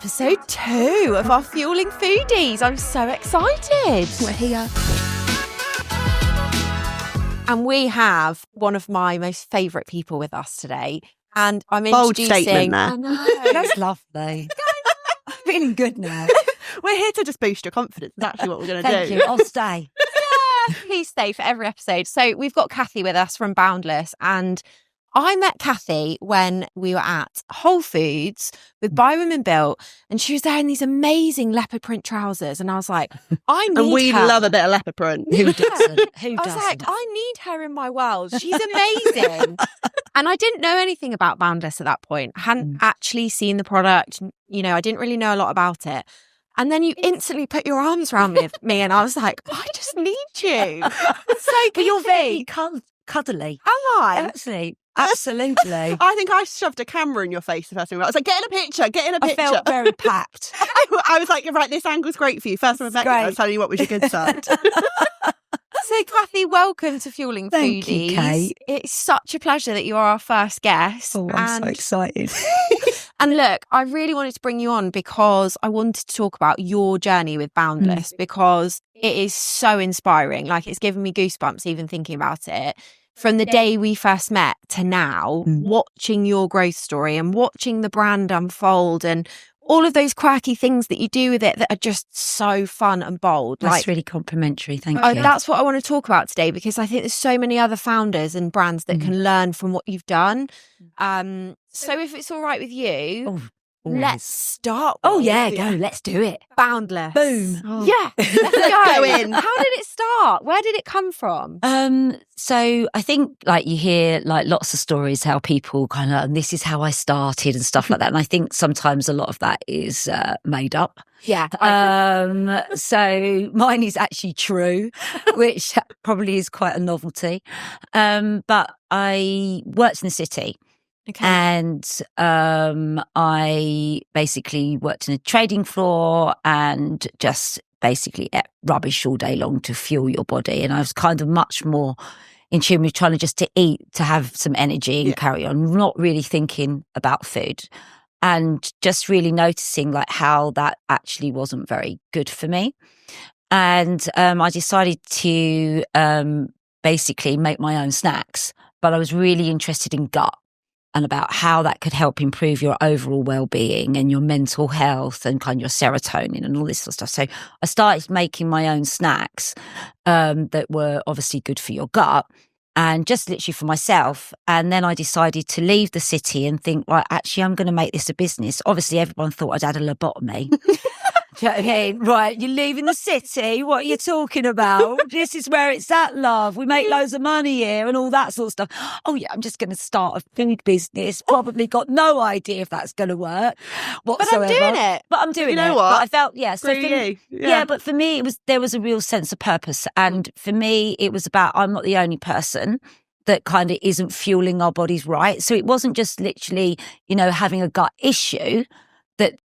episode 2 of our Fueling Foodies. I'm so excited. We're here. And we have one of my most favourite people with us today. And I'm Bold introducing... statement there. I know. That's lovely. I'm feeling good now. We're here to just boost your confidence. That's actually what we're going to do. Thank you. I'll stay. Yeah, please stay for every episode. So we've got Cathy with us from Boundless, and I met Cathy when we were at Whole Foods with By Women Built, and she was there in these amazing leopard print trousers, and I was like, I need And we her. love a bit of leopard print. Who doesn't? Who I was doesn't? like, I need her in my world. She's amazing. And I didn't know anything about Boundless at that point. I hadn't actually seen the product. You know, I didn't really know a lot about it. And then you instantly put your arms around me and I was like, I just need you. So But you're very Cathy, cuddly. am I? Absolutely. Absolutely. I think I shoved a camera in your face the first time. I was like, get in a picture. I felt very packed. I was like, right, this angle's great for you. First time I met you, I was telling you what was your good side. So Cathy, welcome to Fueling Thank Foodies. you, Kate. It's such a pleasure that you are our first guest. Oh, I'm so excited. And look, I really wanted to bring you on because I wanted to talk about your journey with Boundless because it is so inspiring. Like, it's given me goosebumps even thinking about it. From the day we first met to now, watching your growth story and watching the brand unfold and all of those quirky things that you do with it that are just so fun and bold. That's really complimentary. Thank Oh, you. that's what I want to talk about today because I think there's so many other founders and brands that can learn from what you've done. So if it's all right with you, let's start. Oh, yeah, go. Let's do it. Boundless. Boom. Yeah, let's go in. How did it start? Where did it come from? So I think like you hear like lots of stories how people kind of, and this is how I started and stuff like that. And I think sometimes a lot of that is made up. Yeah. So mine is actually true, which probably is quite a novelty. But I worked in the city. Okay. And I basically worked in a trading floor and just basically ate rubbish all day long to fuel your body. And I was kind of much more in tune with trying to eat, to have some energy and carry on, not really thinking about food. And just really noticing like how that actually wasn't very good for me. And I decided to basically make my own snacks, but I was really interested in gut and about how that could help improve your overall well-being and your mental health and kind of your serotonin and all this sort of stuff. So I started making my own snacks that were obviously good for your gut and just literally for myself. And then I decided to leave the city and think, right, actually, I'm going to make this a business. Obviously, everyone thought I'd had a lobotomy. Do you know what I mean? Right, you're leaving the city. What are you talking about? This is where it's at, love. We make loads of money here and all that sort of stuff. Oh, yeah, I'm just going to start a food business. Probably got no idea if that's going to work whatsoever. But I'm doing it. But I'm doing it. You know what? But I felt, yeah. So Screw you. yeah, but for me, there was a real sense of purpose. And for me, it was about, I'm not the only person that kind of isn't fueling our bodies right. So it wasn't just literally, having a gut issue that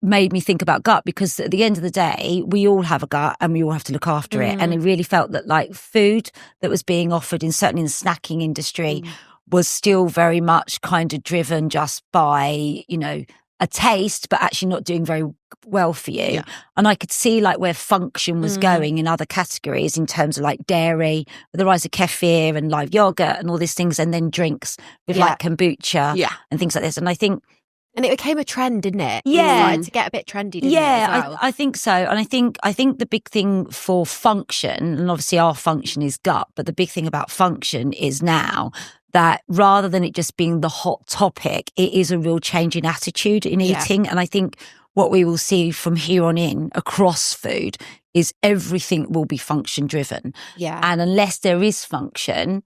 made me think about gut, because at the end of the day, we all have a gut and we all have to look after it. And it really felt that like food that was being offered certainly in the snacking industry was still very much kind of driven just by, a taste, but actually not doing very well for you. Yeah. And I could see like where function was going in other categories in terms of like dairy, the rise of kefir and live yogurt and all these things, and then drinks with like kombucha and things like this. And I think, and it became a trend, didn't it? Yeah. It started to get a bit trendy, didn't it, as well? I think so. And I think the big thing for function, and obviously our function is gut, but the big thing about function is now that rather than it just being the hot topic, it is a real change in attitude in eating. And I think what we will see from here on in across food is everything will be function driven. Yeah. And unless there is function,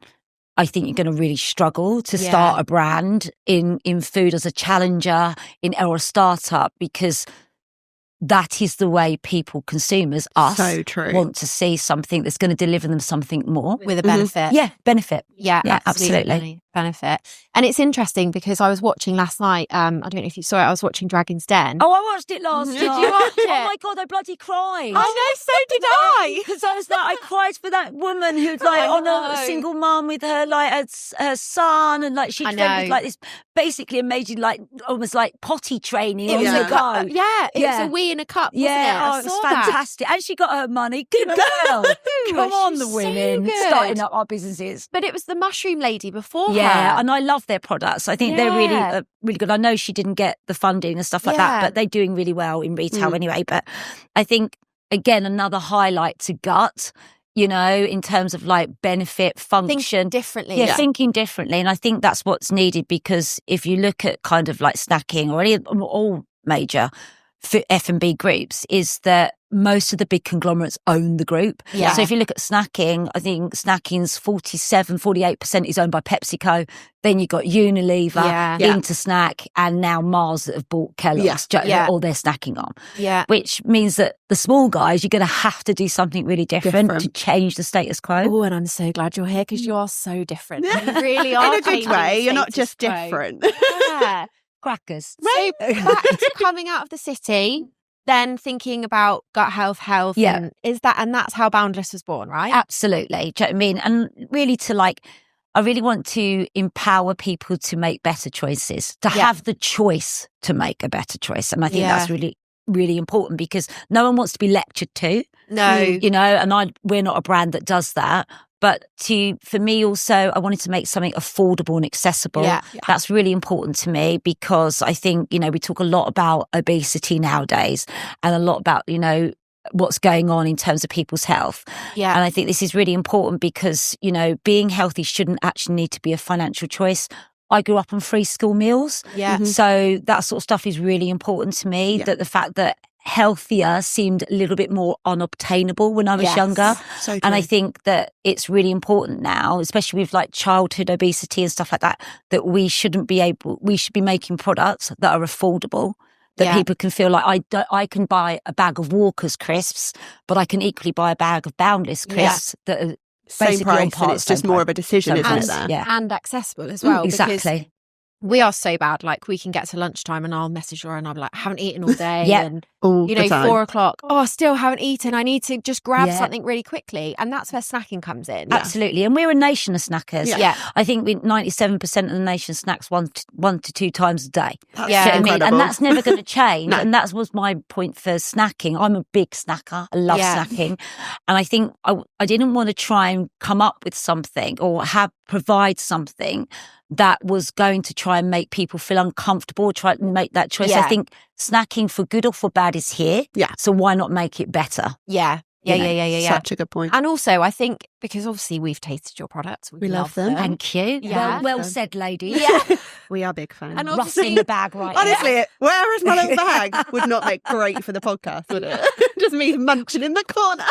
I think you're going to really struggle to start a brand in food as a challenger or a startup, because that is the way consumers, us, want to see something that's going to deliver them something more. With a benefit. Yeah, benefit. Yeah, absolutely. benefit. And it's interesting because I was watching last night, I don't know if you saw it, I was watching Dragon's Den. Oh, I watched it last night. Did you watch it? Oh my God, I bloody cried. I know, so did I. Because I was like, I cried for that woman who's like on a single mum with her like her son, and like she developed like this basically amazing like almost like potty training on the go. Yeah, it was a wee in a cup. Wasn't it? It was fantastic, and she got her money. Good girl. Come on, the women starting up our businesses. But it was the mushroom lady before her. Yeah, and I love their products. I think they're really really good. I know she didn't get the funding and stuff like that, but they're doing really well in retail anyway. But I think, again, another highlight to gut, you know, in terms of like benefit, function. Thinking differently. Yeah, thinking differently. And I think that's what's needed, because if you look at kind of like snacking or any all major F&B groups, is that most of the big conglomerates own the group. Yeah. So if you look at snacking, I think snacking's 48% is owned by PepsiCo. Then you've got Unilever, Intersnack, and now Mars that have bought Kellogg's, all their snacking on. Yeah. Which means that the small guys, you're going to have to do something really different to change the status quo. Oh, and I'm so glad you're here, because you are so different. You really are. In a good way. You're not just different. Yeah. Crackers. So back to coming out of the city, then thinking about gut health, and that's how Boundless was born, right? Absolutely. Do you know what I mean? And really I really want to empower people to make better choices, to have the choice to make a better choice. And I think that's really, really important, because no one wants to be lectured to. No. You know, and we're not a brand that does that. But for me also, I wanted to make something affordable and accessible. Yeah. That's really important to me, because I think, you know, we talk a lot about obesity nowadays, and a lot about, you know, what's going on in terms of people's health. Yeah. And I think this is really important, because, you know, being healthy shouldn't actually need to be a financial choice. I grew up on free school meals. Yeah. So that sort of stuff is really important to me, that the fact that healthier seemed a little bit more unobtainable when I was younger. So true. And I think that it's really important now, especially with like childhood obesity and stuff like that, that we should be making products that are affordable, that people can feel like I can buy a bag of Walker's crisps, but I can equally buy a bag of Boundless crisps that are same price, and it's just more of a decision, isn't it? Yeah. And accessible as well. Exactly. We are so bad. Like, we can get to lunchtime and I'll message her and I'm like, I haven't eaten all day. And, all you know, 4 o'clock. Oh, I still haven't eaten. I need to just grab something really quickly. And that's where snacking comes in. Absolutely. And we're a nation of snackers. Yeah. I think 97% of the nation snacks one to 2 times a day. That's incredible. And that's never going to change. And that was my point for snacking. I'm a big snacker. I love snacking. And I think I didn't want to try and come up with something or provide something that was going to try and make people feel uncomfortable, try and make that choice. I think snacking, for good or for bad, is here. Yeah. So why not make it better? Yeah. Such a good point. And also, I think, because obviously we've tasted your products, we love them. Thank you. Yeah. Well said, ladies. Yeah. We are big fans. And Rust in the bag, right? Honestly, where is my little bag? Would not make great for the podcast, would it? Just me munching in the corner.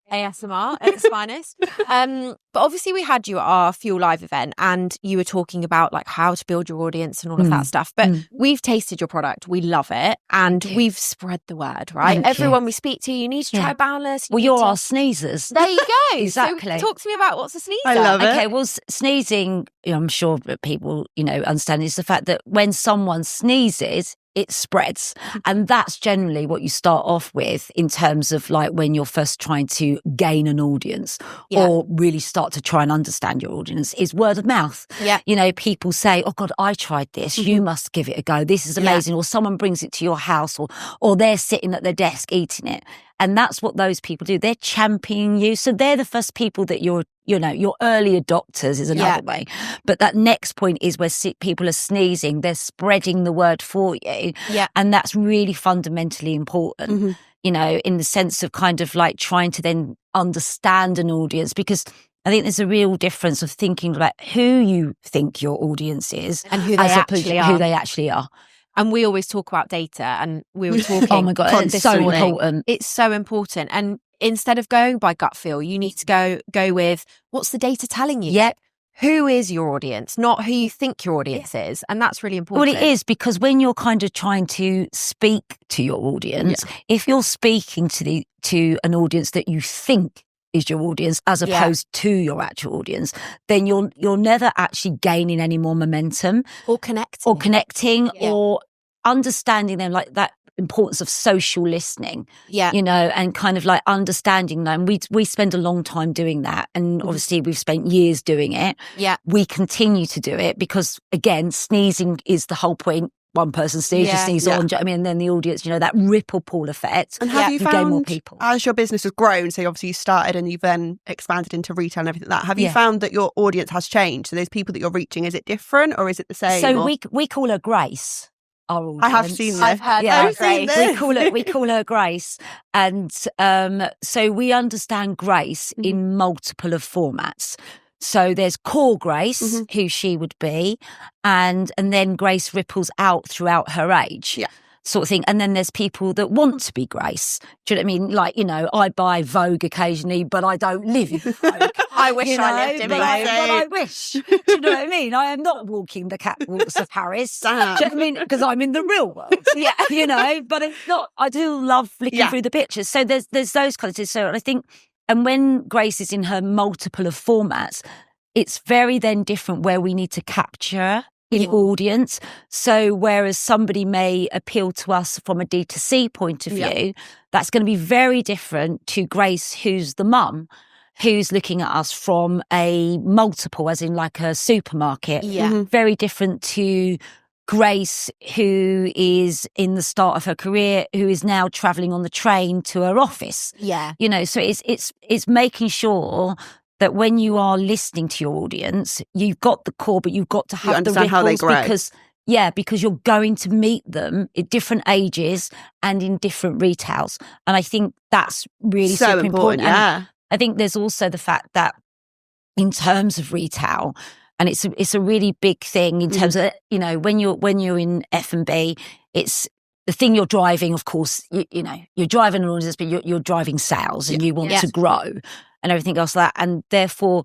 ASMR at its finest. But obviously we had you at our Fuel Live event, and you were talking about like how to build your audience and all of that stuff. But we've tasted your product. We love it. And we've spread the word, right? Everyone we speak to, you need to try Boundless. Well, you're our sneezers. There you go. Exactly. So talk to me about what's a sneezer. I love it. Okay, well, sneezing, I'm sure that people, understand, is the fact that when someone sneezes, it spreads. And that's generally what you start off with in terms of like when you're first trying to gain an audience or really start to try and understand your audience, is word of mouth. Yeah. People say, oh God, I tried this. You must give it a go. This is amazing. Or someone brings it to your house, or they're sitting at their desk eating it. And that's what those people do. They're championing you. So they're the first people that your early adopters is another way. But that next point is where people are sneezing. They're spreading the word for you. Yeah. And that's really fundamentally important, in the sense of kind of like trying to then understand an audience, because I think there's a real difference of thinking about who you think your audience is and who they actually are. And we always talk about data, and we were talking. Oh my God, it's so important. It's so important. And instead of going by gut feel, you need to go with, what's the data telling you? Yeah. Who is your audience, not who you think your audience is. And that's really important. Well, it is, because when you're kind of trying to speak to your audience, if you're speaking to an audience that you think is your audience as opposed to your actual audience, then you're never actually gaining any more momentum or connecting or understanding them, like that importance of social listening, you know, and kind of like understanding them. We spend a long time doing that, and obviously we've spent years doing it. We continue to do it because, again, sneezing is the whole point. One person sneezes on, I mean, and then the audience, you know, that ripple pool effect. And have you found, gain more people as your business has grown, so obviously you started and you've then expanded into retail and everything like that, have you found that your audience has changed? So those people that you're reaching, is it different or is it the same? So we call her Grace. Our audience. I have seen this. I've heard Grace. We call her Grace, and so we understand Grace in multiple of formats. So there's core Grace, who she would be, and then Grace ripples out throughout her age. Sort of thing. And then there's people that want to be Grace. Do you know what I mean? Like, you know, I buy Vogue occasionally, but I don't live in Vogue. I wish I lived in Vogue. But I wish. Do you know what I mean? I am not walking the catwalks of Paris. Do you know what I mean? Because I'm in the real world. You know, but it's not, I do love flicking through the pictures. So there's those kind of things. So I think, and when Grace is in her multiple of formats, it's very then different where we need to capture in audience. So whereas somebody may appeal to us from a D2C point of view, that's going to be very different to Grace, who's the mum, who's looking at us from a multiple, as in like a supermarket. Very different to Grace, who is in the start of her career, who is now travelling on the train to her office. You know, so it's making sure that when you are listening to your audience, you've got the core, but you've got to have the ripples, how they grow. because you're going to meet them at different ages and in different retails. And I think that's really so super important. Yeah. I think there's also the fact that in terms of retail, and it's a really big thing in terms of, you know, when you're in F&B, it's the thing you're driving, of course, you know, you're driving an audience, but you're driving sales and you want to grow and everything else like that. And therefore,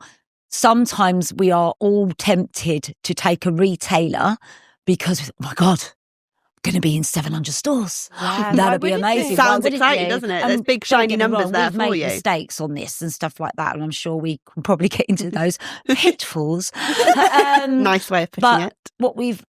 sometimes we are all tempted to take a retailer because, oh my God, I'm going to be in 700 stores. That'd be amazing. Sounds exciting, doesn't it? There's big shiny numbers there for you. We've made mistakes on this and stuff like that, and I'm sure we can probably get into those pitfalls. Nice way of putting it. What we've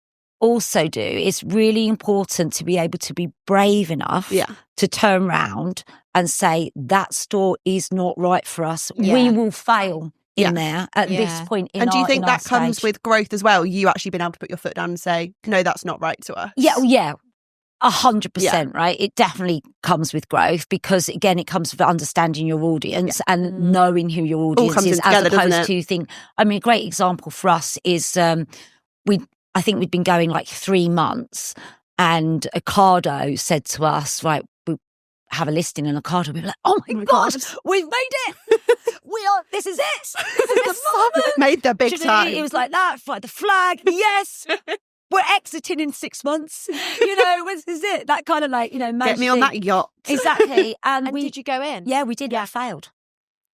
also do is really important to be able to be brave enough to turn around and say that store is not right for us. We will fail in there at this point in our And do you think that comes stage. with growth as well? You actually being able to put your foot down and say, no, that's not right to us. 100%, right? It definitely comes with growth because, again, it comes with understanding your audience and knowing who your audience is as opposed to think. I mean, a great example for us is I think we'd been going like 3 months, and Ocado said to us, right, we have a listing in Ocado. We were like, oh my God, we've made it. This is it. This is the made the big time. It was like that, like the flag, yes. We're exiting in 6 months. You know, this is it. That kind of like, you know, get me on that yacht. Exactly. And did you go in? Yeah, we did. Yeah, failed.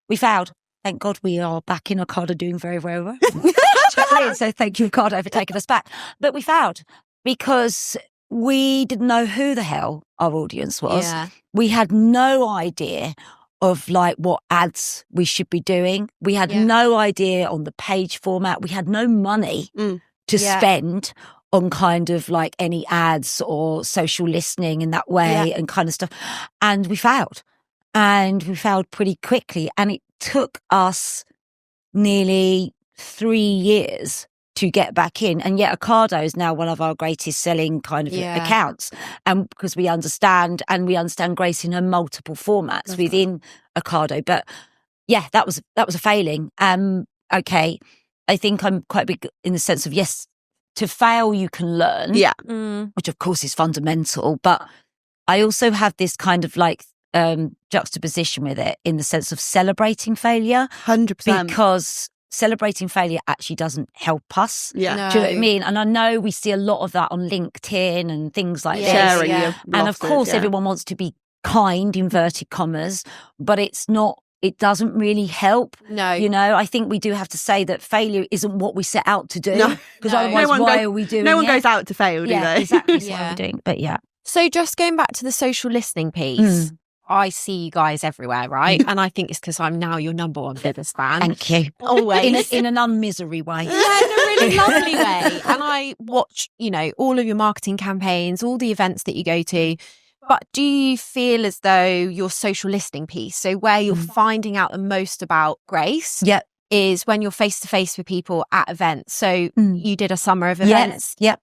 We failed. Thank God we are back in Ocado doing very, very well. So thank you, Ocado, for taking us back. But we failed because we didn't know who the hell our audience was. We had no idea of like what ads we should be doing. We had no idea on the page format. We had no money to spend on kind of like any ads or social listening in that way and kind of stuff. And we failed. And we failed pretty quickly. And it took us nearly 3 years to get back in. And yet Ocado is now one of our greatest selling kind of accounts. And because we understand Grace in her multiple formats within Ocado. But yeah, that was a failing. Okay. I think I'm quite big in the sense of, yes, to fail you can learn. Which of course is fundamental. But I also have this kind of like juxtaposition with it in the sense of celebrating failure. 100%. Because celebrating failure actually doesn't help us. No. Do you know what I mean? And I know we see a lot of that on LinkedIn and things like this. Sharing your and of course, everyone wants to be kind, inverted commas, but it's not. It doesn't really help. No. You know, I think we do have to say that failure isn't what we set out to do. Because otherwise, why are we doing it? No one goes out to fail, do they? Exactly. That's what we're doing. But So just going back to the social listening piece, I see you guys everywhere, right? And I think it's because I'm now your number one biggest fan. Thank you. Always. In an unmisery way. Yeah, in a really lovely way. And I watch, all of your marketing campaigns, all the events that you go to. But do you feel as though your social listening piece, so where you're finding out the most about Grace, is when you're face to face with people at events? So you did a summer of events. Yep.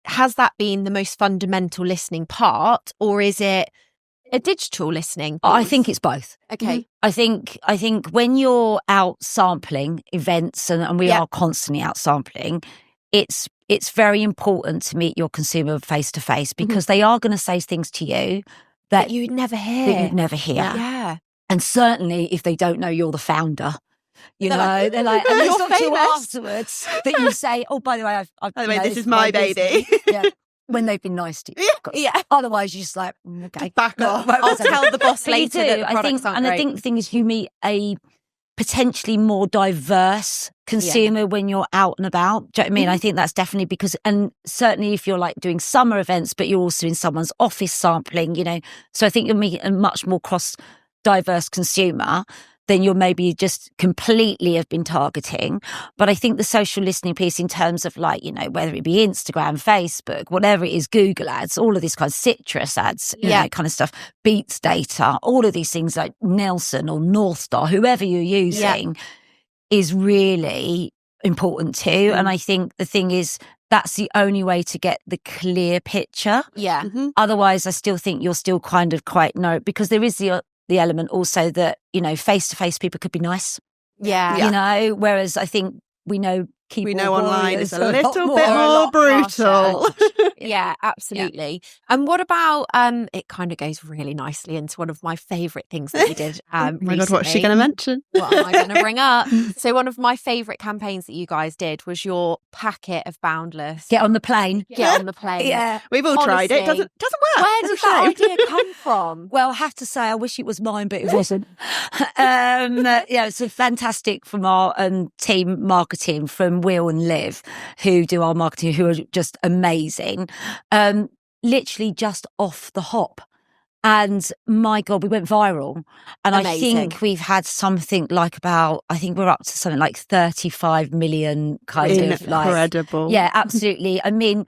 Has that been the most fundamental listening part, or is it a digital listening piece? I think it's both. Okay. I think when you're out sampling events, and we are constantly out sampling, it's very important to meet your consumer face to face, because they are going to say things to you that you'd never hear. Yeah. And certainly if they don't know you're the founder. They're like, and it's not till afterwards that you say, "Oh, by the way, by the way, this is my baby." When they've been nice to you. Yeah. Otherwise, you're just like, okay, back off. I'll tell the boss later that the products aren't great. I think the thing is, you meet a potentially more diverse consumer when you're out and about. Do you know what I mean? I think that's definitely because, and certainly if you're like doing summer events, but you're also in someone's office sampling, So I think you'll meet a much more diverse consumer than you'll maybe just completely have been targeting. But I think the social listening piece in terms of like, whether it be Instagram, Facebook, whatever it is, Google ads, all of this kind of citrus ads, that kind of stuff, Beats data, all of these things like Nielsen or North Star, whoever you're using is really important too. And I think the thing is, that's the only way to get the clear picture. Yeah. Otherwise, I still think you're still kind of quite because there is the element also that, face-to-face people could be nice. Yeah. Whereas I think we know online is a little bit more brutal. Yeah, absolutely. And what about, it kind of goes really nicely into one of my favourite things that we did oh my God, what's she going to mention? What am I going to bring up? So one of my favourite campaigns that you guys did was your packet of Boundless. Get on the plane. Get on the plane. Yeah. We've all tried it. Doesn't work. Where did that idea come from? Well, I have to say, I wish it was mine, but it wasn't. It's a fantastic from our team marketing from Will and Liv, who do our marketing, who are just amazing. Literally just off the hop. And my God, we went viral. And Amazing. I think we've had something like I think we're up to something like 35 million Incredible. Yeah, absolutely. I mean,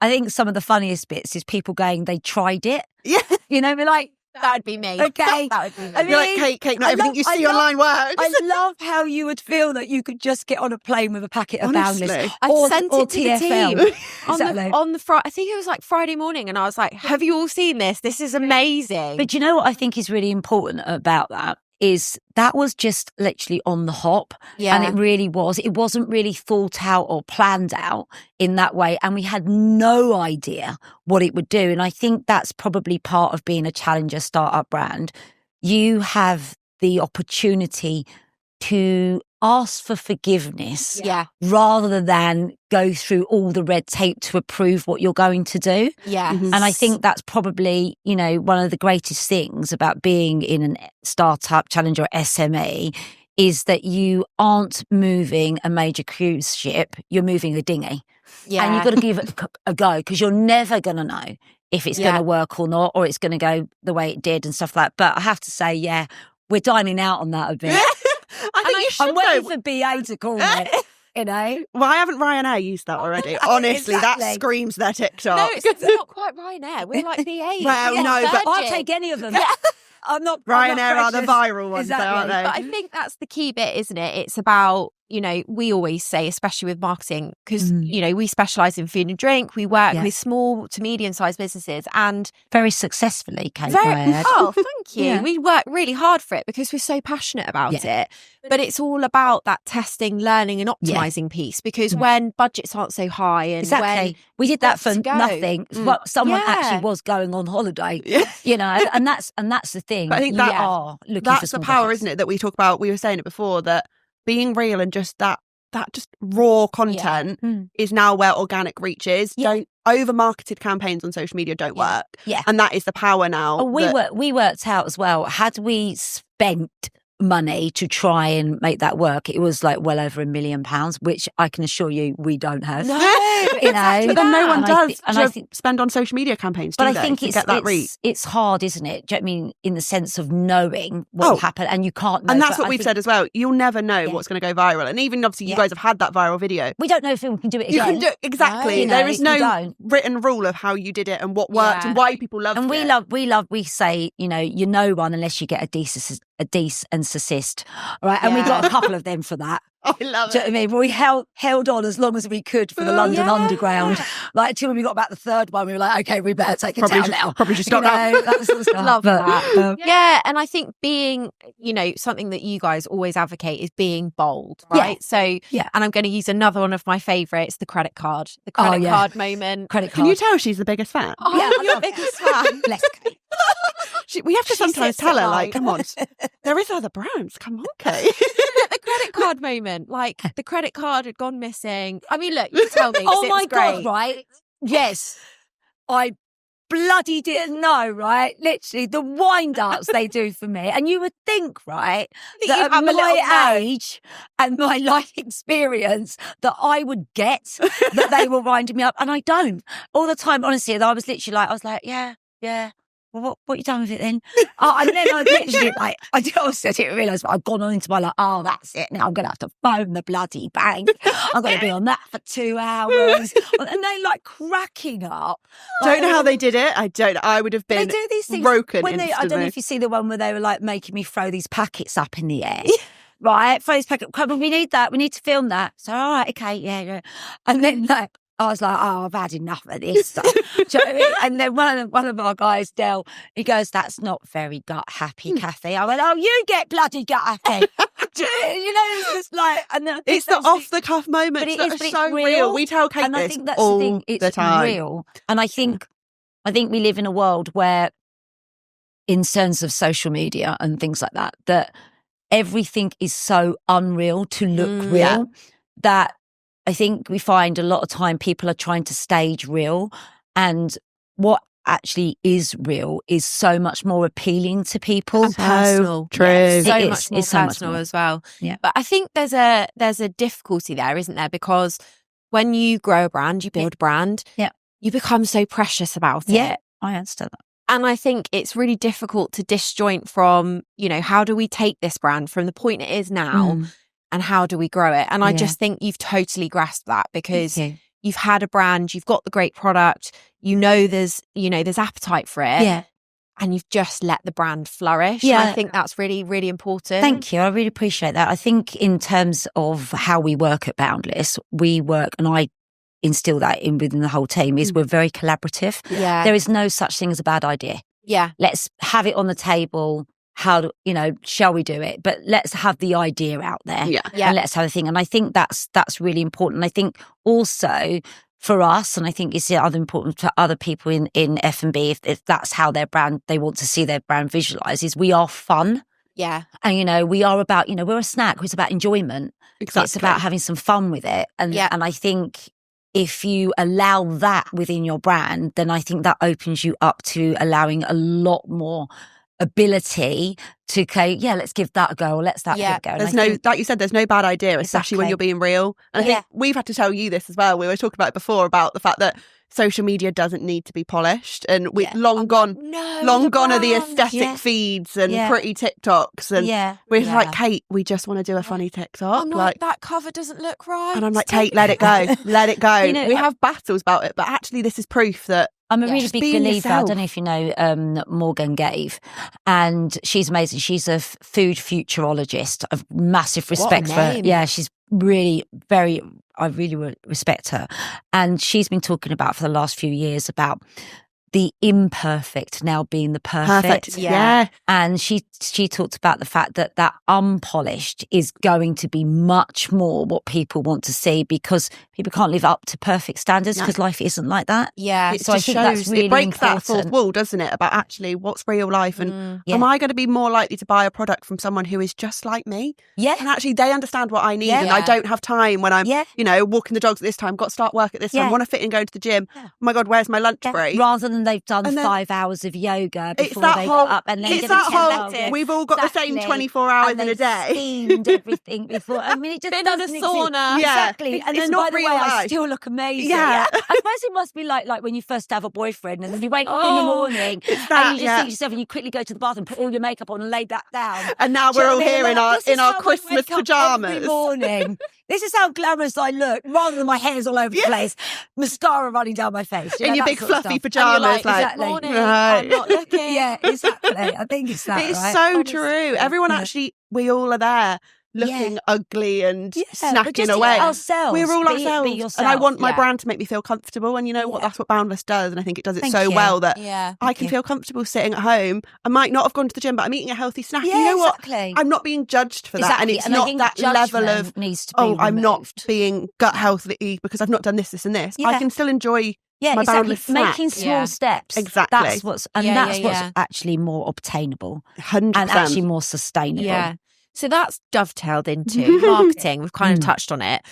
I think some of the funniest bits is people going, they tried it. Yeah. We're like, that would be me. Okay. That would be me. I mean, you're like, Kate, not everything you see online works. I love how you would feel that you could just get on a plane with a packet of Boundless. I sent it to TFL. the team on the Friday. I think it was like Friday morning, and I was like, "Have you all seen this? This is amazing." But you know what I think is really important about that is that was just literally on the hop. Yeah. And it really was. It wasn't really thought out or planned out in that way. And we had no idea what it would do. And I think that's probably part of being a challenger startup brand. You have the opportunity to ask for forgiveness rather than go through all the red tape to approve what you're going to do. Yeah. And I think that's probably, one of the greatest things about being in a startup, challenger, or SME is that you aren't moving a major cruise ship, you're moving a dinghy. Yeah. And you've got to give it a go, because you're never going to know if it's going to work or not, or it's going to go the way it did and stuff like that. But I have to say, we're dining out on that a bit. I think you should. I'm waiting for BA to call me. Why haven't Ryanair used that already? Honestly, Exactly. That screams their TikTok. No, it's not quite Ryanair. We're like BA. Well, no, but I'll take any of them. I'm not Ryanair are the precious. viral ones, Exactly. aren't they? But I think that's the key bit, isn't it? It's about, we always say, especially with marketing, because, we specialise in food and drink. We work with small to medium-sized businesses, and very successfully, Kate. oh, thank you. Yeah. We work really hard for it because we're so passionate about it. But it's all about that testing, learning and optimising piece, because when budgets aren't so high and when we did that for nothing. Someone actually was going on holiday, and that's the thing. But I think that's the power, isn't it? That we talk about. We were saying it before, that being real and just that just raw content is now where organic reach is. Don't over marketed campaigns on social media don't work. Yeah, and that is the power now. We worked out as well. Had we spent money to try and make that work. It was like well over £1 million, which I can assure you we don't have. No, you know, but then no one does I think spend on social media campaigns. But I think to get that reach. It's hard, isn't it? Do you know what I mean, in the sense of knowing what will happen, and you can't know. And that's what we've said as well. You'll never know what's going to go viral. And even obviously, you guys have had that viral video. We don't know if we can do it again. You can do exactly. No, there is no written rule of how you did it and what worked and why people loved it. And we say, you're no one unless you get a decent assist, right? And we got a couple of them for that. I love it. Do you know what I mean? But we held on as long as we could for the London Underground. Like, until we got about the third one, we were like, okay, we better take it down now. Probably just stop now. That sort of stuff. Love that. Yeah, and I think being, something that you guys always advocate is being bold, right? So, and I'm going to use another one of my favourites, the credit card. The credit card moment. Credit card. Can you tell she's the biggest fan? I'm your biggest fan. Bless Kate. We have to sometimes tell her, like, come on, there is other brands. Come on, Kate. The credit card moment, like the credit card had gone missing. I mean, look, you tell me. Oh my God, right? Yes. I bloody didn't know, right? Literally, the wind-ups they do for me. And you would think, right, that at my age and my life experience that I would get that they were winding me up. And I don't. All the time, honestly, I was literally like, yeah. Well, what you done with it then? And then I literally, like, I didn't realise, but I'd gone on into my, like, that's it. Now I'm going to have to phone the bloody bank. I'm going to be on that for 2 hours. And they like cracking up. Don't know how they did it. I don't. I would have been broken instantly. I don't know if you see the one where they were like making me throw these packets up in the air. Right? Throw these packets. Come on, we need that. We need to film that. So, all right, okay, yeah. And then, like, I was like, I've had enough of this stuff. Do you know what I mean? And then one of our guys, Del, he goes, that's not very gut happy, Cathy. I went, you get bloody gut happy. It's just like, and it's the off the cuff moments that are so real. We tell Kate and this I think that's all the thing. It's the time. Real. And I think we live in a world where, in terms of social media and things like that everything is so unreal to look real that I think we find a lot of time people are trying to stage real, and what actually is real is so much more appealing to people. And personal. True. Yes, so much more personal as well. Yeah. But I think there's a difficulty there, isn't there? Because when you grow a brand, you build a brand, you become so precious about it. Yeah, I understand that. And I think it's really difficult to disjoint from, how do we take this brand from the point it is now and how do we grow it? And I just think you've totally grasped that, because you've had a brand, you've got the great product, there's appetite for it, and you've just let the brand flourish. Yeah. I think that's really, really important. Thank you. I really appreciate that. I think in terms of how we work at Boundless, we work, and I instill that within the whole team, is we're very collaborative. Yeah. There is no such thing as a bad idea. Yeah. Let's have it on the table. How, shall we do it? But let's have the idea out there. Yeah. And let's have a thing. And I think that's really important. I think also for us, and I think it's other important to other people in F&B, if that's how their brand, they want to see their brand visualised, is we are fun. Yeah. And, we are about, we're a snack. It's about enjoyment. Exactly. It's about having some fun with it. And I think if you allow that within your brand, then I think that opens you up to allowing a lot more ability to go, let's give that a go, or let's give it a go. There's like you said, there's no bad idea, especially when you're being real. And I think we've had to tell you this as well. We were talking about it before, about the fact that social media doesn't need to be polished, and we've long gone are the aesthetic feeds and pretty TikToks, and we're like, Kate, we just want to do a funny TikTok. I'm like, that cover doesn't look right. And I'm like, Kate, let it go. Let it go. We have battles about it, but actually this is proof that I'm a really big believer. I don't know if you know Morgan Gave, and she's amazing. She's a food futurologist. I've massive respect for her. Yeah, she's really I really respect her. And she's been talking about for the last few years about the imperfect now being the perfect. Yeah. And she talked about the fact that unpolished is going to be much more what people want to see, because people can't live up to perfect standards, because life isn't like that. Yeah. So I think that's really important. It breaks that fourth wall, doesn't it, about actually what's real life, and am I going to be more likely to buy a product from someone who is just like me? Yeah. And actually they understand what I need, and I don't have time when I'm walking the dogs at this time, got to start work at this time, want to fit in, go to the gym. Oh my God, where's my lunch break? Rather than than they've done 5 hours of yoga before they got up, and then it's that whole. We've all got the same 24 hours in a day. Steamed everything before. I mean, it just been in a sauna. Exactly. And then, by the way, I still look amazing. Yeah. I suppose it must be like when you first have a boyfriend, and then you wake up in the morning, and you just think to yourself, and you quickly go to the bathroom, put all your makeup on, and lay that down. And now we're all here in our Christmas pajamas every morning. This is how glamorous I look, rather than my hair's all over the place, mascara running down my face. In your big fluffy pajamas. Exactly. Morning, I'm not looking. Yeah, exactly. I think it's that, It's right? so Honestly. true. Everyone actually, we all are there looking ugly and snacking away. Ourselves. We're all be ourselves. yourself. And I want my brand to make me feel comfortable. And you know what? That's what Boundless does. And I think it does it so well that I can feel comfortable sitting at home. I might not have gone to the gym, but I'm eating a healthy snack. Yeah, you know what? exactly. I'm not being judged for that. And it's not that level of, needs to be removed. I'm not being gut healthy because I've not done this, and this. I can still enjoy my Boundless snacks. Making small steps. Exactly. That's what's actually more obtainable 100%. and actually more sustainable. Yeah. So that's dovetailed into marketing. We've kind of touched on it.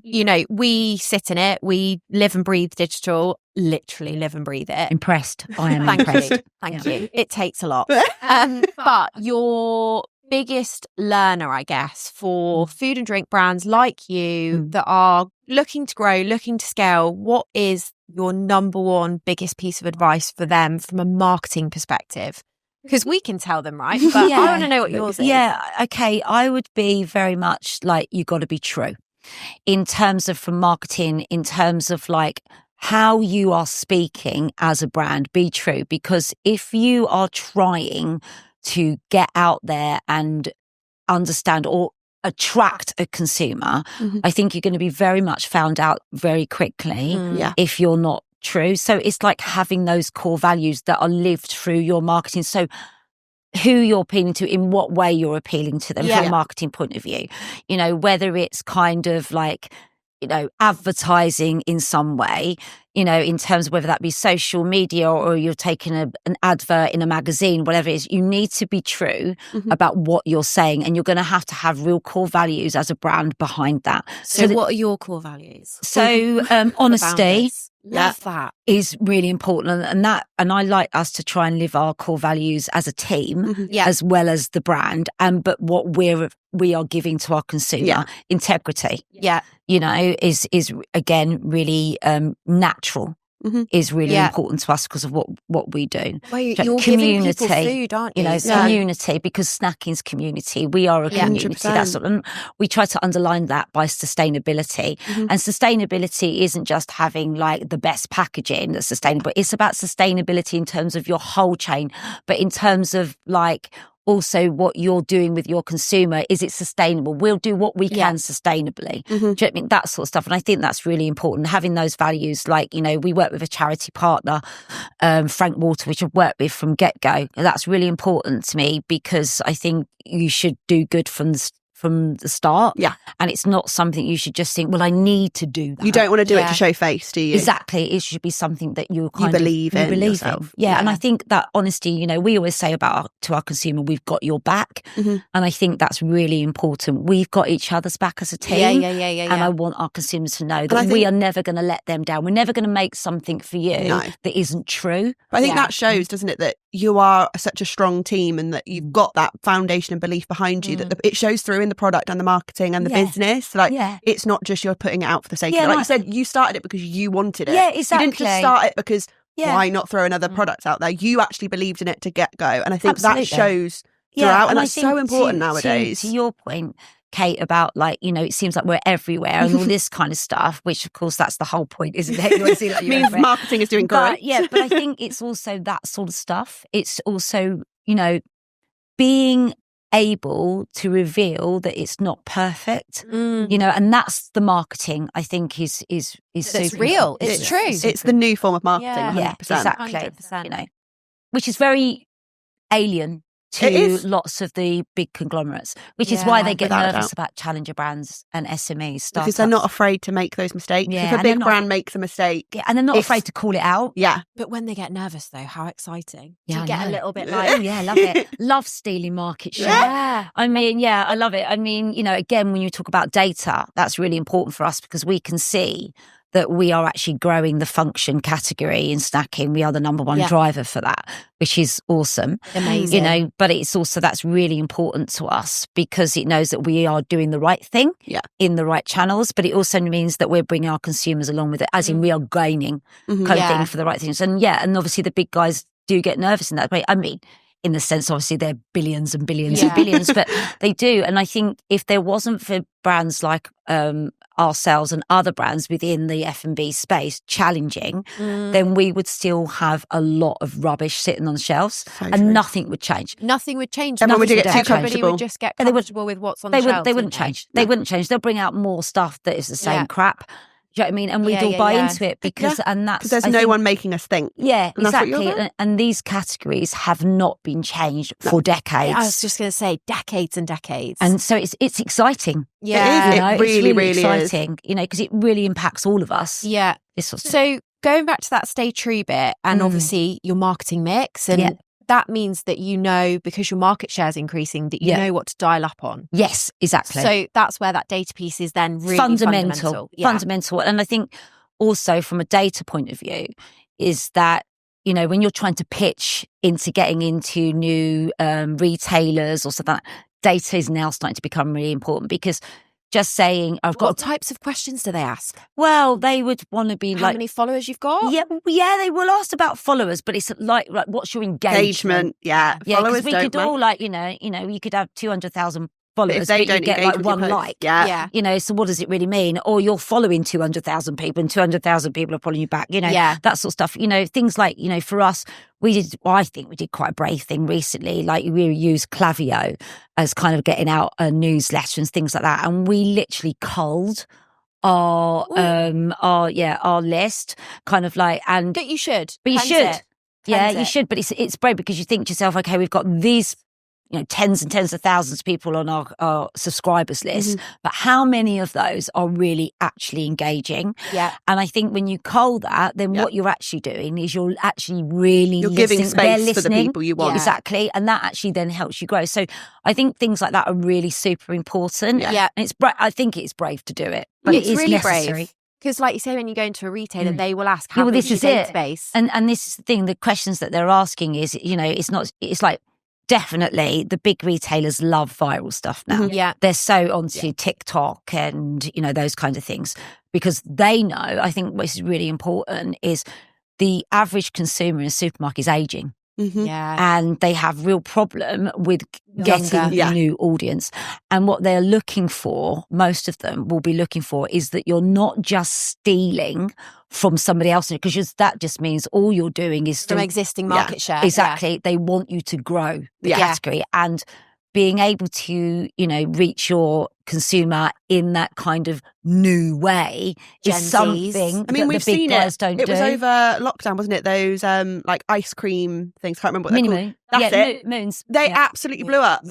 You know, we sit in it. We live and breathe digital, literally live and breathe it. Impressed. I am Thank impressed. you. Thank you. It takes a lot. But your biggest learner, I guess, for food and drink brands like you that are looking to grow, looking to scale, what is your number one biggest piece of advice for them from a marketing perspective? Because we can tell them, right? But I want to know what yours is. Yeah, okay. I would be very much like, you got to be true in terms of, from marketing, in terms of like how you are speaking as a brand, be true. Because if you are trying to get out there and understand or attract a consumer, I think you're going to be very much found out very quickly if you're not true. So it's like having those core values that are lived through your marketing. So who you're appealing to, in what way you're appealing to them from a marketing point of view. You know, whether it's kind of like, you know, advertising in some way, you know, in terms of whether that be social media or you're taking an advert in a magazine, whatever it is, you need to be true about what you're saying, and you're going to have real core values as a brand behind that. So what are your core values? So honesty. Love that. Is really important, and I like us to try and live our core values as a team, as well as the brand, but what we are giving to our consumer, integrity. You know, is again really natural. Is really important to us because of what we do. Well, you're giving people food, aren't you? You know, community, because snacking's community. We are a community. 100%. That's what, and we try to underline that by sustainability. And sustainability isn't just having like the best packaging that's sustainable. It's about sustainability in terms of your whole chain, but in terms of like also what you're doing with your consumer. Is it sustainable? We'll do what we can sustainably. Do you know what I mean? That sort of stuff. And I think that's really important, having those values. Like, you know, we work with a charity partner, Frank Water, which I've worked with from get-go. That's really important to me, because I think you should do good from the start. And it's not something you should just think, well, I need to do that. You don't want to do it to show face, do you? Exactly. It should be something that you believe in yourself. And I think that honesty, you know, we always say to our consumer, we've got your back. And I think that's really important. We've got each other's back as a team. And I want our consumers to know that we are never going to let them down. We're never going to make something for you that isn't true. But I think that shows, doesn't it, that you are such a strong team and that you've got that foundation and belief behind you, that it shows through in the product and the marketing and the business. Like, it's not just you're putting it out for the sake of it. Like you said, you started it because you wanted it. Yeah, exactly. You didn't just start it because why not throw another product out there? You actually believed in it to get go. And I think that shows throughout, and that's so important nowadays. To your point, Kate, about like, you know, it seems like we're everywhere and all this kind of stuff, which of course that's the whole point, isn't it? You see, like, means marketing is doing great. But I think it's also that sort of stuff. It's also, you know, being able to reveal that it's not perfect, you know, and that's the marketing. I think is it's real. It's true. It's the new form of marketing. 100%. Yeah, exactly. 100%. You know, which is very alien to lots of the big conglomerates, which is why they get nervous about challenger brands and SMEs, startups. Because they're not afraid to make those mistakes. If a big brand makes a mistake. And they're not afraid to call it out. But when they get nervous, though, how exciting. Yeah, you get a little bit like, love it. Love stealing market share. I mean, I love it. I mean, you know, again, when you talk about data, that's really important for us because we can see that we are actually growing the function category in snacking. We are the number one driver for that, which is awesome. Amazing. But it's also, that's really important to us because it knows that we are doing the right thing in the right channels, but it also means that we're bringing our consumers along with it, as in we are gaining kind of thing for the right things. And and obviously the big guys do get nervous in that way. I mean, in the sense, obviously, they're billions and billions and billions, but they do. And I think if there wasn't for brands like ourselves and other brands within the F&B space challenging, then we would still have a lot of rubbish sitting on the shelves nothing would change. Nothing would change. Everyone would get too Everybody comfortable. would just get comfortable with what's on the shelves. They wouldn't change. They wouldn't change. They'll bring out more stuff that is the same crap. Do you know what I mean? And we'd all buy into it because there's no one making us think. Yeah, exactly. And these categories have not been changed for decades. I was just going to say decades and decades. And so it's exciting. Yeah, it really exciting. Is. Because it really impacts all of us. Yeah. So going back to that stay true bit, and obviously your marketing mix, and that means that because your market share is increasing, that you know what to dial up on. Yes, exactly. So that's where that data piece is then really fundamental. Fundamental. And I think also from a data point of view is that, when you're trying to pitch into getting into new retailers or something, data is now starting to become really important because just saying, what types of questions do they ask? Well, they would want to be how many followers you've got? Yeah, they will ask about followers, but it's like what's your engagement? Yeah, followers we could all you could have 200,000 followers, but you get like one like. Yeah. So what does it really mean? Or you're following 200,000 people and 200,000 people are following you back, that sort of stuff. Things like, for us, I think we did quite a brave thing recently. Like we used Klaviyo as kind of getting out a newsletter and things like that. And we literally culled our list kind of like, and that you should. But you should. You should. But it's brave because you think to yourself, okay, we've got these tens and tens of thousands of people on our subscribers list, but how many of those are really actually engaging? Yeah. And I think when you cull that, then what you're actually doing is you're actually really giving space for the people you want. Exactly. And that actually then helps you grow. So I think things like that are really super important. Yeah. And I think it's brave to do it, but it's it is really necessary. Brave. Because like you say, when you go into a retailer, they will ask, how this is it. Database? And this is the thing, the questions that they're asking is, it's like, definitely the big retailers love viral stuff now. Yeah. They're so onto TikTok and, those kinds of things because they know, I think what is really important is the average consumer in a supermarket is aging. Yeah. And they have real problem with getting a new audience. And what they're looking for, most of them will be looking for, is that you're not just stealing from somebody else, because that just means all you're doing is from existing market share. Exactly. Yeah. They want you to grow the category and being able to, reach your consumer in that kind of new way is something that the big guys don't do. It was over lockdown, wasn't it? Those like ice cream things. Can't remember what they're called. That's it. Moons. They absolutely blew up.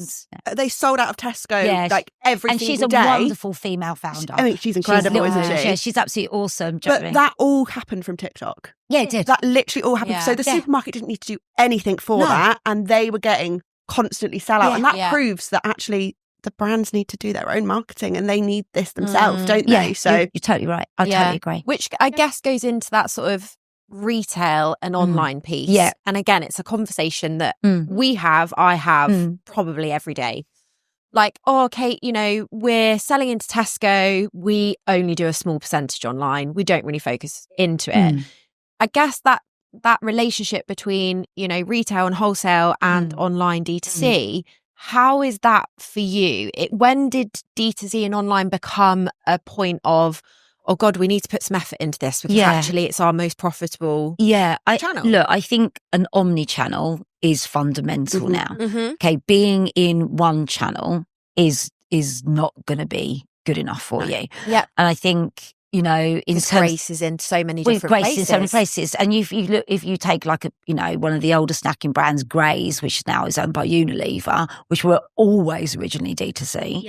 They sold out of Tesco like every single day. And she's a wonderful female founder. I mean, she's incredible, isn't she? Yeah, she's absolutely awesome. But that all happened from TikTok. Yeah, it did. That literally all happened. Yeah. So the supermarket didn't need to do anything for that, and they were getting constantly sell out, and that proves that actually the brands need to do their own marketing and they need this themselves, don't they? So you're totally right. I totally agree. Which I guess goes into that sort of retail and online piece. Yeah. And again, it's a conversation that I have probably every day. Like, okay, we're selling into Tesco. We only do a small percentage online. We don't really focus into it. I guess that relationship between, retail and wholesale and online D2C, how is that for you? When did D2C and online become a point of, oh God, we need to put some effort into this because actually it's our most profitable channel? Look, I think an omni-channel is fundamental now. Okay, being in one channel is not going to be good enough for you. Yeah. And I think, in terms Grace is in so many different places. In so many places. And if you take like one of the older snacking brands, Graze, which now is owned by Unilever, which were always originally D2C,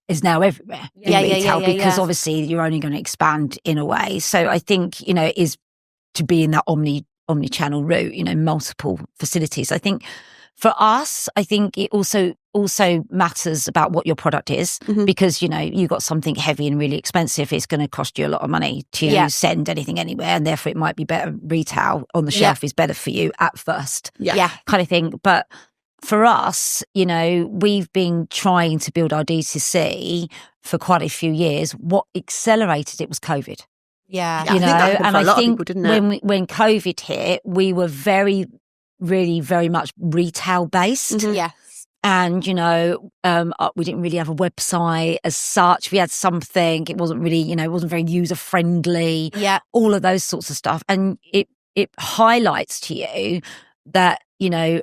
is now everywhere in retail because obviously you're only going to expand in a way. So I think, is to be in that omni-channel route, multiple facilities. I think For us, I think it also matters about what your product is, because, you know, you got something heavy and really expensive, it's going to cost you a lot of money to send anything anywhere, and therefore it might be better retail on the shelf is better for you at first, kind of thing. But for us, you know, we've been trying to build our D2C for quite a few years. What accelerated it was COVID. Yeah. You know, and I think people, when COVID hit, we were very much retail based. Yes. And, you know, we didn't really have a website as such. We had something. It wasn't really, you know, it wasn't very user friendly. Yeah. All of those sorts of stuff. And it highlights to you that, you know,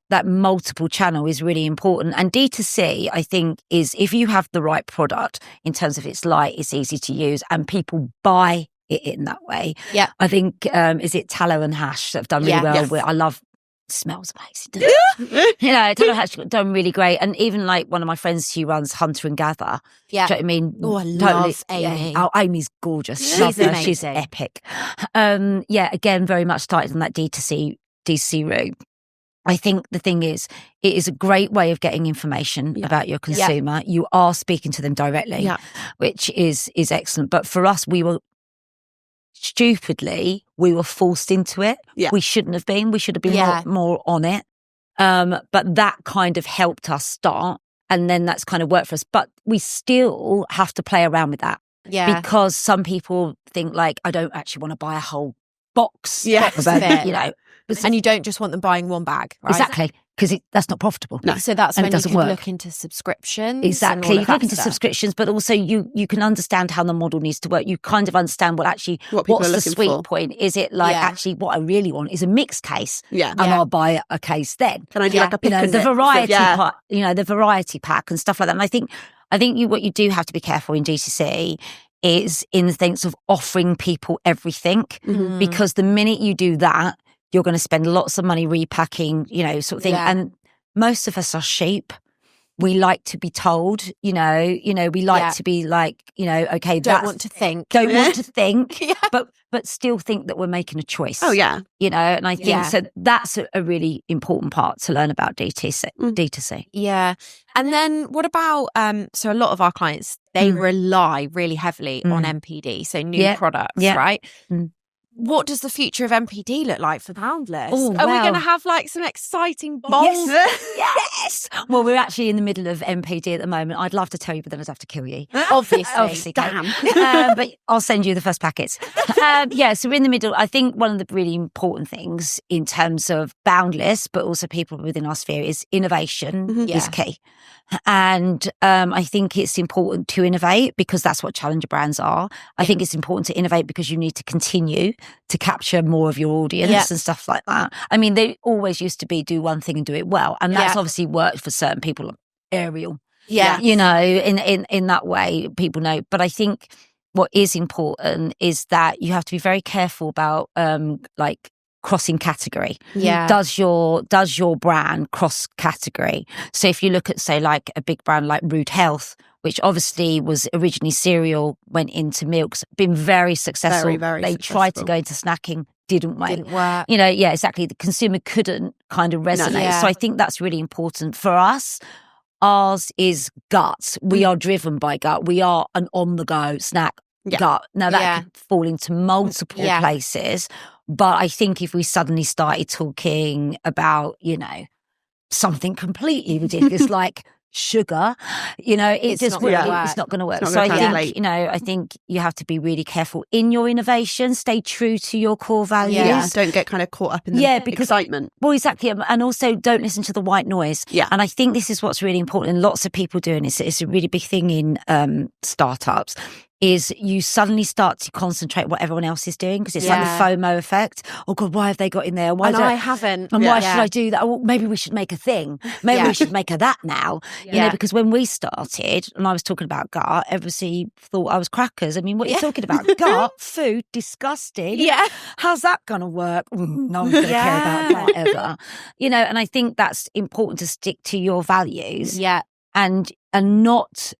that multiple channel is really important. And D2C, I think, is if you have the right product in terms of it's light, it's easy to use, and people buy it in that way. Yeah. I think, is it Tallow and Hash that have done really well? Yes. I love, it smells amazing. You know, Tallow and Hash have done really great. And even like one of my friends who runs Hunter and Gather. Yeah. Do you know what I mean? Oh, I love Amy. Oh, Amy's gorgeous. She's amazing. She's epic. Yeah, again, very much started on that D2C route. I think the thing is, it is a great way of getting information about your consumer. Yeah. You are speaking to them directly, which is excellent. But for us, we were forced into it. Yeah. We shouldn't have been. We should have been more on it. But that kind of helped us start, and then that's kind of worked for us. But we still have to play around with that. Yeah. Because some people think like, I don't actually want to buy a whole box. Yeah. You know. And you don't just want them buying one bag, right? Exactly, because that's not profitable. No. So that's when you can look into subscriptions. Exactly, you can look into subscriptions, but also you can understand how the model needs to work. You kind of understand what's the sweet point. Is it like actually what I really want is a mixed case, and I'll buy a case then. Can I do like a pick the variety part, the variety pack and stuff like that. And I think what you do have to be careful in D2C is in the things of offering people everything, because the minute you do that, you're going to spend lots of money repacking, sort of thing. Yeah. And most of us are sheep. We like to be told, we like to be like, okay, don't want to think, but still think that we're making a choice. Oh yeah. And I think so that's a really important part to learn about D2C. Yeah. And then what about, so a lot of our clients, they rely really heavily on NPD. So new products, right? What does the future of NPD look like for Boundless? Are we going to have like some exciting bold? Yes. Well, we're actually in the middle of NPD at the moment. I'd love to tell you, but then I'd have to kill you. Obviously. Damn. But I'll send you the first packets. So we're in the middle. I think one of the really important things in terms of Boundless, but also people within our sphere, is innovation is key. And I think it's important to innovate because that's what challenger brands are. I think it's important to innovate because you need to continue to capture more of your audience and stuff like that. I mean, they always used to be do one thing and do it well. And that's obviously worked for certain people. Ariel. Yeah. In that way, people know. But I think what is important is that you have to be very careful about crossing category. Yeah. Does your brand cross category? So if you look at, say, like a big brand like Rude Health, which obviously was originally cereal, went into milks, been very successful. Very, very they successful. Tried to go into snacking, didn't work. Exactly. The consumer couldn't kind of resonate. No. Yeah. So I think that's really important for us. Ours is gut. We are driven by gut. We are an on-the-go snack gut. Now that could fall into multiple places. But I think if we suddenly started talking about, something completely ridiculous like sugar, it's not going to work. So I think you have to be really careful in your innovation. Stay true to your core values. Yeah. Don't get kind of caught up in the excitement. Well, exactly. And also don't listen to the white noise. Yeah. And I think this is what's really important. And lots of people doing this. It's a really big thing in startups. Is you suddenly start to concentrate what everyone else is doing because it's like the FOMO effect. Oh God, why have they got in there? Why I haven't? And why should I do that? Well, maybe we should make a thing. Maybe we should make a that now. Because when we started and I was talking about gut, everybody thought I was crackers. I mean, what are you talking about? Gut, food, disgusting. Yeah. How's that going to work? No one's going to care about that ever. And I think that's important to stick to your values. Yeah. And not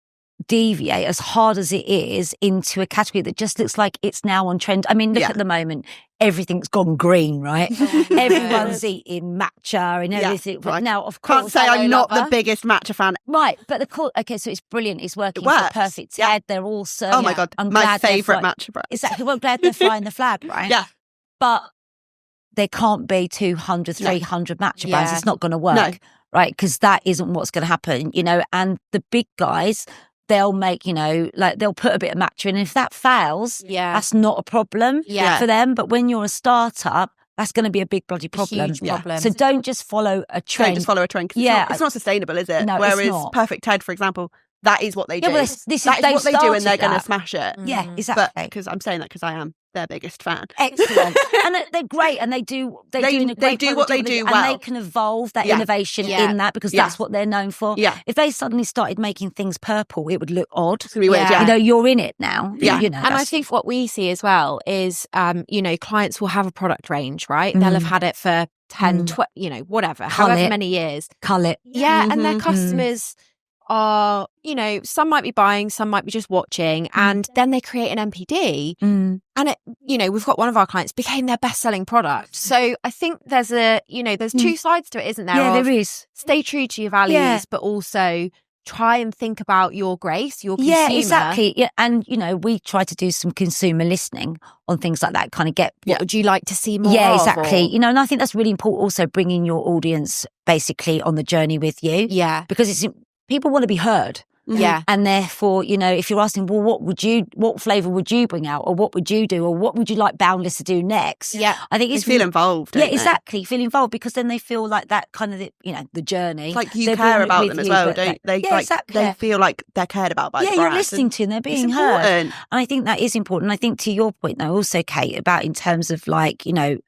deviate as hard as it is into a category that just looks like it's now on trend. I mean, look at the moment, everything's gone green, right? Everyone's eating matcha and everything. But now, of course, can't say I'm not the biggest matcha fan. Right, but okay, so it's brilliant. It's working for Perfect Ted. They're awesome. Oh my God, my favourite matcha brand. Exactly. Well, glad they're flying the flag, right? Yeah. But there can't be 200, 300 matcha brands. It's not going to work, right? Because that isn't what's going to happen, and the big guys, they'll make, like they'll put a bit of matcha in. And if that fails, that's not a problem for them. But when you're a startup, that's going to be a big bloody problem. Huge problem. So don't just follow a trend. Don't just follow a trend. Cause it's not sustainable, is it? No, Whereas it's not. Perfect Ted, for example, that is what they do. Well, this is what they do, and they're going to smash it. Yeah, exactly. But because I'm saying that because I am their biggest fan. Excellent. And they're great, and they do what they do well, and they can evolve that innovation in that, because that's what they're known for. If they suddenly started making things purple, it would look odd. It's gonna be weird, you're in it now. And I think what we see as well is clients will have a product range, right? They'll have had it for 10, 20, whatever, however many years. Cull it. And their customers are, some might be buying, some might be just watching, and then they create an MPD, and it, we've got one of our clients became their best-selling product. So I think there's there's two sides to it, isn't there? Yeah, there is. Stay true to your values, but also try and think about your grace, your consumer. Yeah, exactly. Yeah, and we try to do some consumer listening on things like that. Kind of get what would you like to see more? Yeah, exactly. And I think that's really important. Also, bringing your audience basically on the journey with you. Yeah, because people want to be heard. Yeah. And therefore, if you're asking, well, what flavour would you bring out, or what would you do, or what would you like Boundless to do next? Yeah. I think it's they feel involved. Yeah, exactly. Feel involved, because then they feel like that kind of the journey. It's like you care about them as well, don't they? Exactly. They feel like they're cared about by the brand. You're listening to them, they're being heard. And I think that is important. And I think to your point though, also, Kate, about in terms of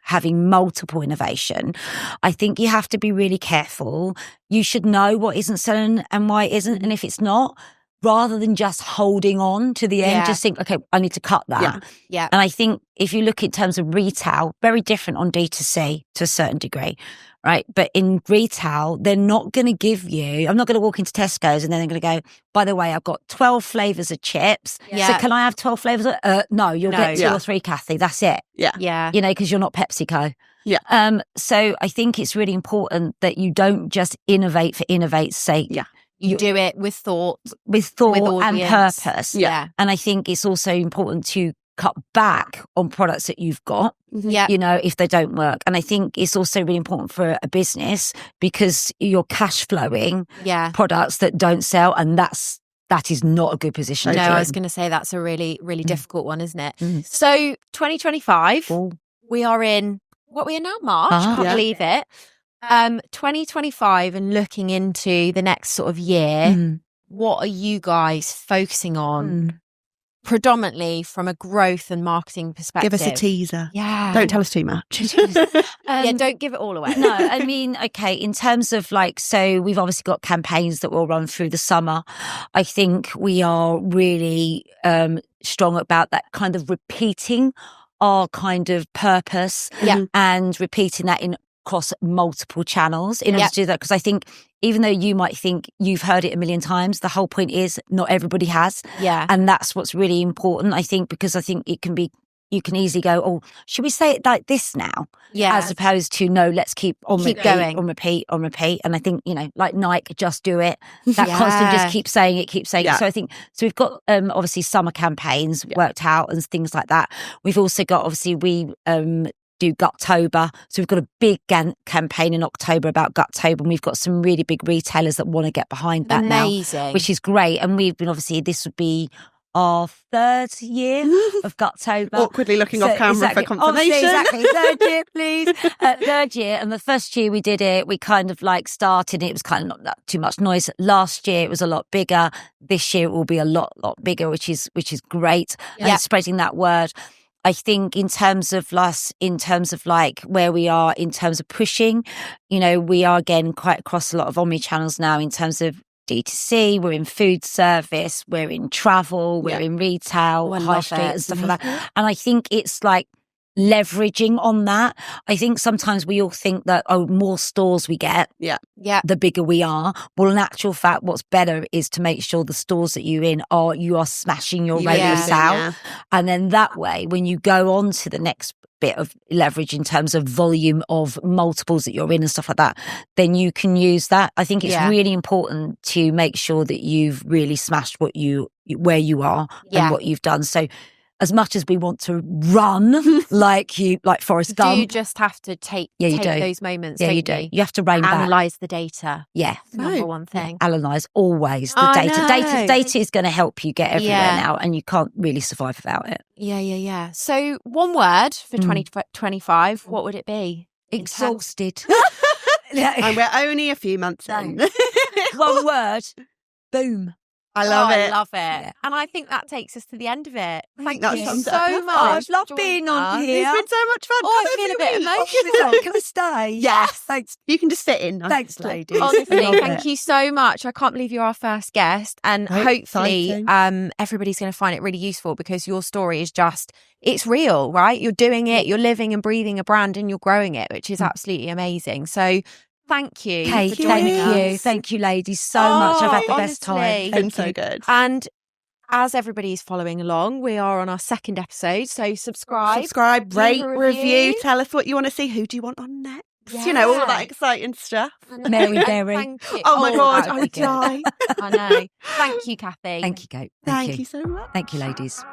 having multiple innovation, I think you have to be really careful. You should know what isn't selling and why it isn't. And if it's not, rather than just holding on to the end, just think, okay, I need to cut that. Yeah. And I think if you look in terms of retail, very different on D2C to a certain degree, right? But in retail, they're not going to give you, I'm not going to walk into Tesco's and then they're going to go, by the way, I've got 12 flavours of chips. Yeah. So can I have 12 flavours? No, you'll get 2 or 3, Cathy. That's it. Yeah. Because you're not PepsiCo. Yeah. So I think it's really important that you don't just innovate for innovate's sake. Yeah. You do it with thought. With and purpose. Yeah. And I think it's also important to cut back on products that you've got, if they don't work. And I think it's also really important for a business, because you're cash flowing products that don't sell, and that is not a good position. No, I was going to say that's a really, really difficult one, isn't it? So 2025, we are in, what we are now, March, can't believe it. 2025, and looking into the next sort of year, what are you guys focusing on predominantly from a growth and marketing perspective? Give us a teaser. Yeah. Don't tell us too much. Don't give it all away. No, I mean, okay, in terms of so we've obviously got campaigns that will run through the summer. I think we are really strong about that kind of repeating our kind of purpose and repeating that across multiple channels in order to do that. Because I think even though you might think you've heard it a million times, the whole point is not everybody has. Yeah. And that's what's really important, I think, because I think you can easily go, oh, should we say it like this now? Yeah. As opposed to, no, let's keep going. on repeat. And I think, like Nike, just do it. That constant just keep saying it. So I think, we've got obviously summer campaigns worked out and things like that. We've also got, obviously, we do Guttober. So we've got a big campaign in October about Guttober, and we've got some really big retailers that want to get behind that now, which is great. And we've been, obviously, this would be our 3rd year of Guttober. Awkwardly looking off camera for confirmation. Exactly. 3rd year, please. 3rd year. And the first year we did it, we kind of started, it was kind of not that too much noise. Last year it was a lot bigger. This year it will be a lot bigger, which is great. And spreading that word. I think in terms of where we are in terms of pushing, we are again quite across a lot of omni-channels now in terms of D2C, we're in food service, we're in travel, we're in retail, high street and stuff like that. And I think it's leveraging on that. I think sometimes we all think that, more stores we get, the bigger we are. Well, in actual fact, what's better is to make sure the stores that you're in you are smashing your radius out. And then that way, when you go on to the next bit of leverage in terms of volume of multiples that you're in and stuff like that, then you can use that. I think it's really important to make sure that you've really smashed where you are and what you've done. So as much as we want to run like Forrest Gump, you just have to take those moments. Yeah, you do. You have to rein back. Analyse the data. Yeah, number one thing. Analyse always the data. Data is going to help you get everywhere now, and you can't really survive without it. Yeah. So one word for 2025, what would it be? Exhausted. And we're only a few months in. One word. Boom. I love it. I love it. Yeah. And I think that takes us to the end of it. Thank you so much. I've loved being on here. It's been so much fun. I feel a bit emotional. Can I stay? Yes. Thanks. You can just fit in. Thanks, ladies. Honestly, thank you so much. I can't believe you're our first guest. And hopefully everybody's going to find it really useful, because your story is it's real, right? You're doing it. You're living and breathing a brand, and you're growing it, which is absolutely amazing. So thank you for joining us. Thank you, ladies, so much. I've had the best time. It's been so good. And as everybody's following along, we are on our second episode. So subscribe, rate, review. Tell us what you want to see. Who do you want on next? Yeah. You know, all that exciting stuff. Mary Berry. Thank you. Oh my God, I would die. I know. Thank you, Cathy. Thank you, Kate. Thank you so much. Thank you, ladies.